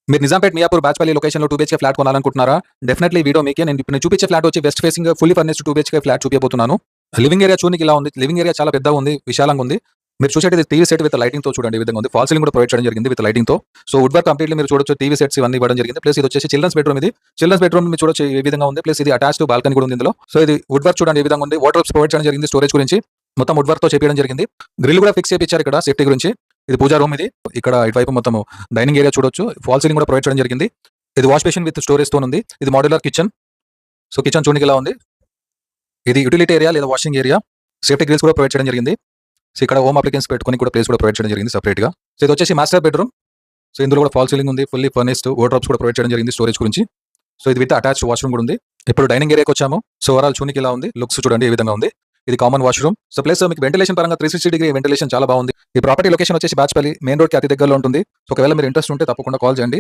మీరు నిజాంపేట్, మియాపూర్, బాచ్పల్లి లొకేషన్‌లో 2 BHK flat కొనాలనుకుంటున్నారా? డెఫినెట్లీ ఈ వీడియో మీకే. నేను ఇప్పుడు చూపించే ఫ్లాట్ వచ్చి west facing fully furnished 2 BHK flat చూపియబోతున్నాను. లివింగ్ ఏరియా చూడనీకి ఇలా ఉంది. లివింగ్ ఏరియా చాలా పెద్దగా ఉంది, విశాలంగా ఉంది. మీరు చూసేది టీవీ సెట్ విత్ లైటింగ్‌తో చూడండి ఈ విధంగా ఉంది. ఫాల్ సీలింగ్ కూడా ప్రొవైడ్ చేయడం జరిగింది విత్ లైటింగ్‌తో. సో వుడ్ వర్క్ కంప్లీట్‌లీ మీరు చూడొచ్చు. టీవీ సెట్స్ ఇవన్నీ ఇవ్వడం జరిగింది. ప్లస్ ఇది వచ్చేసి చిల్డ్రన్స్ బెడ్‌రూమ్ ఇది. చిల్డ్రన్స్ బెడ్‌రూమ్ మీరు చూడొచ్చు ఈ విధంగా ఉంది. ప్లస్ ఇది అటాచ్డ్ బాల్కనీ కూడా ఉంది ఇందులో. సో ఇది వుడ్ వర్క్ చూడండి ఈ విధంగా ఉంది. వార్డ్రోబ్స్ ప్రొవైడ్ చేయడం జరిగింది స్టోరేజ్ గురించి. మొత్తం వుడ్ వర్క్‌తో చేపియడం జరిగింది. గ్రిల్ కూడా ఫిక్స్ చేపిచ్చారు ఇక్కడ సేఫ్టీ గురించి. ఇది పూజా రూమ్ ఇది. ఇక్కడ ఇటువైపు మొత్తం డైనింగ్ ఏరియా చూడొచ్చు. ఫాల్ సీలింగ్ కూడా ప్రొవైడ్ చేయడం జరిగింది. ఇది వాష్ బేసిన్ విత్ స్టోరేజ్‌తో ఉంది. ఇది మాడ్యులర్ కిచెన్. సో కిచెన్ చూడనీకి ఇలా ఉంది. ఇది యుటిలిటీ ఏరియా లేదా వాషింగ్ ఏరియా. సేఫ్టీ గ్రిల్స్ కూడా ప్రొవైడ్ చేయడం జరిగింది. సో ఇక్కడ హోమ్ అప్లికెన్స్ పెట్టుకొని కూడా ప్లేస్ కూడా ప్రొవైడ్ చేయడం జరిగింది సెపరేట్‌గా. సో ఇది వచ్చేసి మాస్టర్ బెడ్‌రూమ్. సో ఇందులో కూడా ఫాల్ సీలింగ్ ఉంది. ఫుల్లీ ఫర్నిష్డ్ వార్డ్రోబ్స్ కూడా ప్రొవైడ్ చేయడం జరిగింది స్టోరేజ్ గురించి. సో ఇది విత్ అటాచ్డ్ వాష్‌రూమ్ కూడా ఉంది. ఇప్పుడు డైనింగ్ ఏరియాకి వచ్చాము. సో ఓవరాల్ చూడనీకి ఇలా ఉంది. లుక్స్ చూడండి ఏ విధంగా ఉంది. ఇది కామన్ వాష్‌రూమ్. సో ప్లస్ మీకు వెంటిలేషన్ పరంగా 360 డిగ్రీ వెంటిలేషన్ చాలా బాగుంది. ఈ ప్రాపర్టీ లొకేషన్ వచ్చేసి బాచ్పల్లి మెయిన్ రోడ్‌కి అతి దగ్గరలో ఉంటుంది. సో ఒకవేళ మీరు ఇంట్రెస్ట్ ఉంటే తప్పకుండా కాల్ చేయండి.